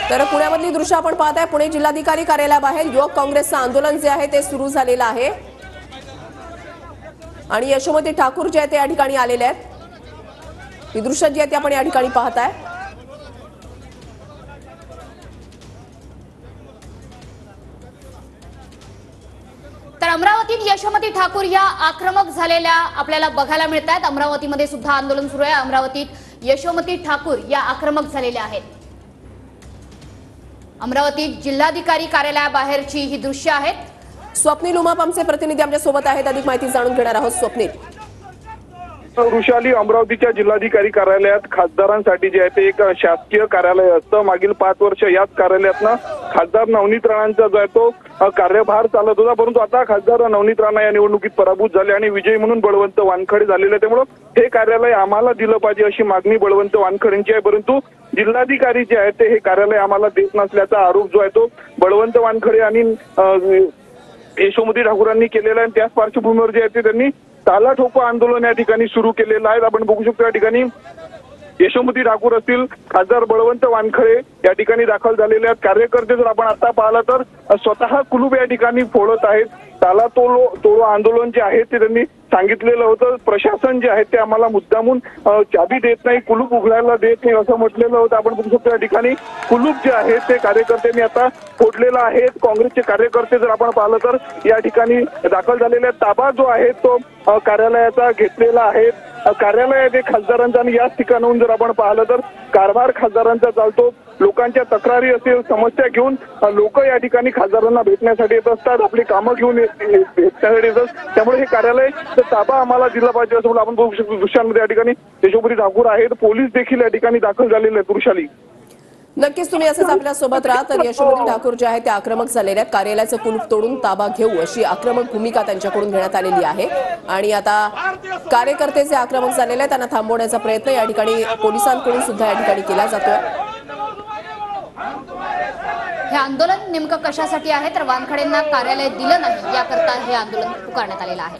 तर पुण्यामधली दृश्य आपण पाहताय। पुणे जिल्हाधिकारी कार्यालयाबाहेर युवक काँग्रेसचं आंदोलन जे आहे ते सुरू झालेलं आहे आणि यशोमती ठाकूर जे आहेत ते या ठिकाणी आलेले आहेत। ही दृश्य जी आहेत ती आपण या ठिकाणी पाहताय। तर अमरावतीत यशोमती ठाकूर या आक्रमक झालेल्या आपल्याला बघायला मिळतात। अमरावतीमध्ये सुद्धा आंदोलन सुरू आहे। अमरावतीत यशोमती ठाकूर या आक्रमक झालेल्या आहेत। अमरावतीत जिल्हाधिकारी कार्यालयाबाहेरची ही दृश्य आहेत। स्वप्नील उमाप आमचे प्रतिनिधी आमच्या सोबत आहेत, अधिक माहिती जाणून घेणार आहोत। स्वप्नील, वृषाली, अमरावतीच्या जिल्हाधिकारी कार्यालयात खासदारांसाठी जे आहे ते एक शासकीय कार्यालय असतं। मागील 5 वर्ष याच कार्यालयातनं खासदार नवनीत राणांचा जो आहे तो कार्यभार चालत होता, परंतु आता खासदार नवनीत राणा या निवडणुकीत पराभूत झाले आणि विजयी म्हणून बळवंत वानखडे झालेले, त्यामुळे हे कार्यालय आम्हाला दिलं पाहिजे अशी मागणी बळवंत वानखडेंची आहे। परंतु जिल्हाधिकारी जे आहेत ते हे कार्यालय आम्हाला देत नसल्याचा आरोप जो आहे तो बळवंत वानखडे आणि यशोमती ठाकूरांनी केलेला आहे। त्याच पार्श्वभूमीवर जे आहे ते त्यांनी ताला ठोको आंदोलन या ठिकाणी सुरू केलेलं आहे। आपण बघू शकतो या ठिकाणी यशोमती ठाकूर असतील, खासदार बळवंत वानखडे या ठिकाणी दाखल झालेले आहेत। कार्यकर्ते जर आपण आता पाहिलं तर स्वतः कुलूप या ठिकाणी फोडत आहेत। ताला तोडो आंदोलन जे आहे ते त्यांनी सांगितलेलं होतं। प्रशासन जे आहे ते आम्हाला मुद्दामून चाबी देत नाही, कुलूप उघडायला देत नाही असं म्हटलेलं होतं। आपण बघू शकतो या ठिकाणी कुलूप जे आहे ते कार्यकर्त्यांनी आता फोडलेलं आहे। काँग्रेसचे कार्यकर्ते जर आपण पाहिलं तर या ठिकाणी दाखल झालेला ताबा जो आहे तो कार्यालयाचा घेतलेला आहे। कार्यालयात खासदारांचा आणि याच ठिकाणाहून जर आपण पाहिलं तर कारभार खासदारांचा चालतो। लोकांच्या तक्रारी असेल, समस्या घेऊन लोक या ठिकाणी खासदारांना भेटण्यासाठी येत असतात, आपली कामं घेऊन भेटण्यासाठी येतात। त्यामुळे हे कार्यालय ताबा आम्हाला दिला पाहिजे असं आपण बघू शकतो। दृश्यांमध्ये या ठिकाणी यशोमती ठाकूर आहेत, पोलीस देखील या ठिकाणी दाखल झालेले आहेत। वृषाली, नक्कीच तुम्ही असंच आपल्या सोबत राहा। तर यशोमती ठाकूर जे आहे ते आक्रमक झालेले आहेत। कार्यालयाचं कुलूप तोडून ताबा घेऊ अशी आक्रमक भूमिका त्यांच्याकडून घेण्यात आलेली आहे आणि आता कार्यकर्ते जे आक्रमक झालेले आहेत त्यांना थांबवण्याचा प्रयत्न या ठिकाणी पोलिसांकडून सुद्धा या ठिकाणी केला जातोय। हे आंदोलन नेमकं कशासाठी आहे तर वानखडेंना कार्यालय दिलं नाही याकरता हे आंदोलन पुकारण्यात आलेलं आहे।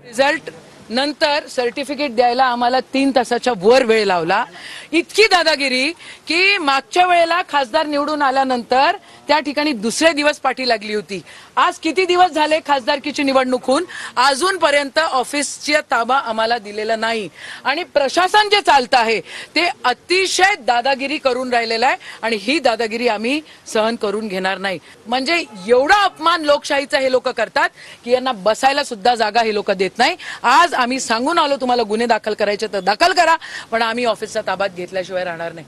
रिझल्ट नंतर सर्टिफिकेट द्यायला आम्हाला 3 तासाच्या वर वेळ लावला। इतकी दादागिरी की मागच्या वेळेला खासदार निवडून आल्यानंतर त्या ठिकाणी दुसरे दिवस पाठी लागली होती। आज किती दिवस झाले खासदारकीची निवडणूक होऊन अजूनपर्यंत ऑफिसची ताबा आम्हाला दिलेला नाही आणि प्रशासन जे चालतं आहे ते अतिशय दादागिरी करून राहिलेलं आहे आणि ही दादागिरी आम्ही सहन करून घेणार नाही। म्हणजे एवढा अपमान लोकशाहीचा हे लोक करतात की यांना बसायला सुद्धा जागा हे लोक देत नाही। आज आम्ही सांगून आलो तुम्हाला गुन्हे दाखल करायचे तर दाखल करा, पण आम्ही ऑफिसचा ताब्यात घेतल्याशिवाय राहणार नाही।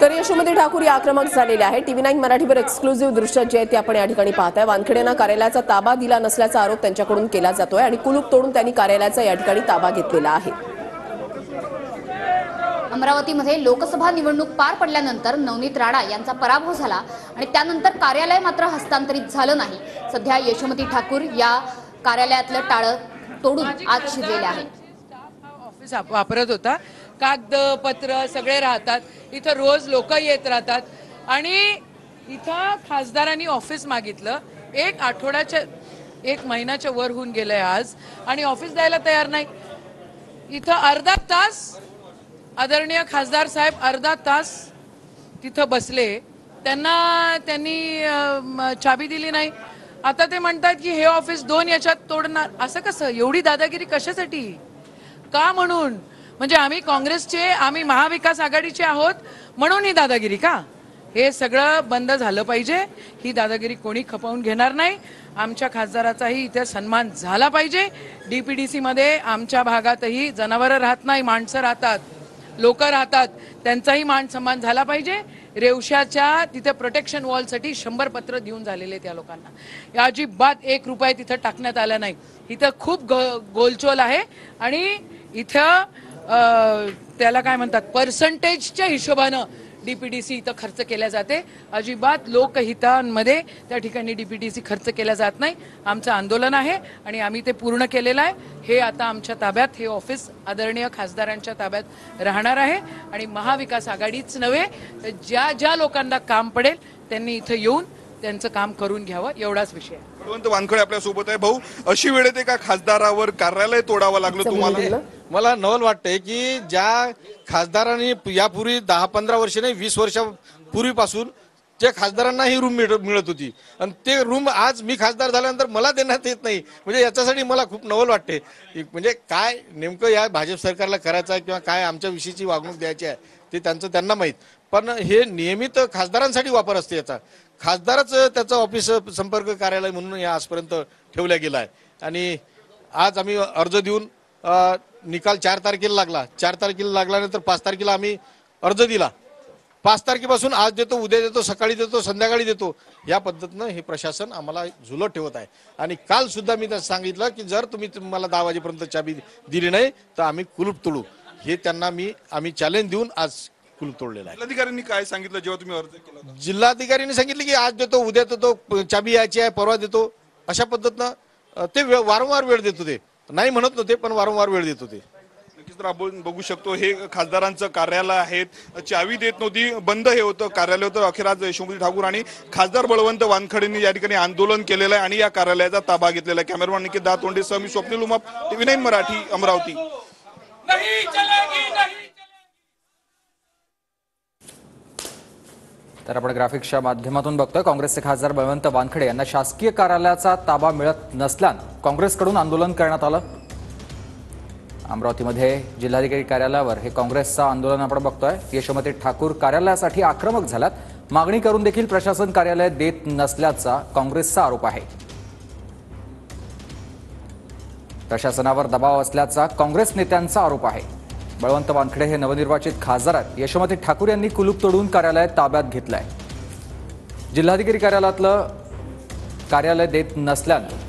तर यशोमती ठाकूर या आक्रमक झालेले आहे। TV9 मराठीवर एक्सक्लुझिव्ह दृश्य जे आहे ते आपण या ठिकाणी पाहताय। वानखेडेंना कार्यालयाचा ताबा दिला नसल्याचा आरोप त्यांच्याकडून केला जातोय आणि कुलूप तोडून त्यांनी कार्यालयाचा या ठिकाणी ताबा घेतलेला आहे। अमरावतीमध्ये लोकसभा निवडणूक पार पडल्यानंतर नवनीत राणा यांचा पराभव झाला आणि त्यानंतर कार्यालय मात्र हस्तांतरित झालं नाही। सध्या यशोमती ठाकूर या कार्यालयातलं टाळं तोडून आत शिरलेले आहे। ऑफिस वापरत होता, कागदपत्र सगळे राहतात इथं, रोज लोक येत राहतात आणि इथं खासदारांनी ऑफिस मागितलं। 1 आठवड्याच्या 1 महिन्याच्या वर होऊन गेलंय आज आणि ऑफिस द्यायला तयार नाही। इथं अर्धा तास आदरणीय खासदार साहेब अर्धा तास तिथं बसले, त्यांनी चाबी दिली नाही। आता ते म्हणतात की हे ऑफिस 2 याच्यात तोडणार। असं कसं? एवढी दादागिरी कशासाठी? का म्हणून? म्हणजे आम्ही काँग्रेसचे, आम्ही महाविकास आघाडीचे आहोत म्हणून ही दादागिरी का? हे सगळं बंद झालं पाहिजे। ही दादागिरी कोणी खपवून घेणार नाही। आमच्या खासदाराचाही इथे सन्मान झाला पाहिजे। DPDC मध्ये आमच्या भागातही जनावरं राहत नाही, माणसं राहतात, लोक राहतात, त्यांचाही मान सन्मान झाला पाहिजे। रेवशाच्या तिथे प्रोटेक्शन वॉलसाठी 100 पत्र देऊन झालेले त्या लोकांना। अजिबात 1 रुपया तिथं टाकण्यात आला नाही। इथं खूप गोलचोल आहे आणि इथं त्याला काय म्हणतात पर्सेंटेजच्या हिशोबानं DPDC इथं खर्च केला जाते। अजिबात लोकहितांमध्ये त्या ठिकाणी DPDC खर्च केला जात नाही। आमचं आंदोलन आहे आणि आम्ही ते पूर्ण केलेलं आहे। हे आता आमच्या ताब्यात, हे ऑफिस आदरणीय खासदारांच्या ताब्यात राहणार आहे आणि महाविकास आघाडीच नव्हे तर ज्या ज्या लोकांना काम पडेल त्यांनी इथं येऊन त्यांचं काम करून घ्यावं, एवढाच विषय आहे। बळवंत वानखडे आपल्या सोबत आहे. भाऊ, अशी वेळ येते का खासदारावर कार्यालय तोडावं लागलं तुम्हाला? मला नवल वाटतंय की ज्या खासदारांनी यापूर्वी 10-15 वर्ष नाही 20 वर्षापूर्वीपासून ज्या खासदारांना ही रूम मिळत होती आणि ते रूम आज मी खासदार झाल्यानंतर मला देण्यात येत नाही, म्हणजे याच्यासाठी मला खूप नवल वाटते. म्हणजे काय नेमकं या भाजप सरकारला करायचं आहे किंवा काय आमच्या विषयीची वागणूक द्यायची आहे ते त्यांना माहीत. पण हे नियमित खासदारांसाठी वापर असते याचा. खासदारच त्याचं ऑफिस संपर्क कार्यालय म्हणून या आजपर्यंत ठेवल्या गेला आहे. आणि आज आम्ही अर्ज देऊन निकाल 4 तारखेला लागला. 4 तारखेला लागल्यानंतर 5 तारखेला आम्ही अर्ज दिला. 5 तारखेपासून आज देतो, उद्या देतो, सकाळी देतो, संध्याकाळी देतो, या पद्धतीनं हे प्रशासन आम्हाला झुलत ठेवत आहे. आणि काल सुद्धा मी सांगितलं की जर तुम्ही मला 10 वाजेपर्यंत चाबी दिली नाही तर आम्ही कुलूप तोडू. हे त्यांना आम्ही चॅलेंज देऊन आज कुलूप तोडलेला आहे. जिल्हाधिकाऱ्यांनी काय सांगितलं जेव्हा तुम्ही अर्ज केला? जिल्हाधिकाऱ्यांनी सांगितलं की आज देतो, उद्या देतो, चाबी यायची आहे, परवा देतो, अशा पद्धतीनं ते वारंवार वेळ देत होते. नाही म्हणत नव्हते पण वारंवार वेळ देत होते. नक्कीच तर आपण बघू शकतो हे खासदारांचं कार्यालय आहे. चावी देत नव्हती, बंद हे होतं कार्यालय होतं. अखेर आज यशोमती ठाकूर आणि खासदार बळवंत वानखडेंनी या ठिकाणी आंदोलन केलेलं आहे आणि या कार्यालयाचा ताबा घेतलेला आहे. कॅमेरामॅन निकेत दातोंडे सह मी स्वप्नील उमाप, TV9 मराठी, अमरावती. तर आपण ग्राफिक्सच्या माध्यमातून बघतोय काँग्रेसचे खासदार बळवंत वानखडे यांना शासकीय कार्यालयाचा ताबा मिळत नसल्यानं काँग्रेसकडून आंदोलन करण्यात आलं. अमरावतीमध्ये जिल्हाधिकारी कार्यालयावर हे काँग्रेसचं आंदोलन आपण बघतोय. यशोमती ठाकूर कार्यालयासाठी आक्रमक झाल्यात. मागणी करून देखील प्रशासन कार्यालय देत नसल्याचा काँग्रेसचा आरोप आहे. प्रशासनावर दबाव असल्याचा काँग्रेस नेत्यांचा आरोप आहे. बळवंत वानखडे हे नवनिर्वाचित खासदार आहेत. यशोमती ठाकूर यांनी कुलूप तोडून कार्यालय ताब्यात घेतलंय. जिल्हाधिकारी कार्यालयातलं कार्यालय देत नसल्यानं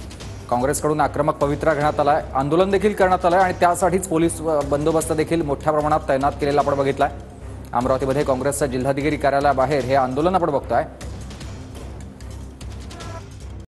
काँग्रेसकडून आक्रमक पवित्रा घेण्यात आलाय. आंदोलन देखील करण्यात आलंय आणि त्यासाठीच पोलीस बंदोबस्त देखील मोठ्या प्रमाणात तैनात केलेला आपण बघितलाय. अमरावतीमध्ये काँग्रेसच्या जिल्हाधिकारी कार्यालयाबाहेर हे आंदोलन आपण बघतोय.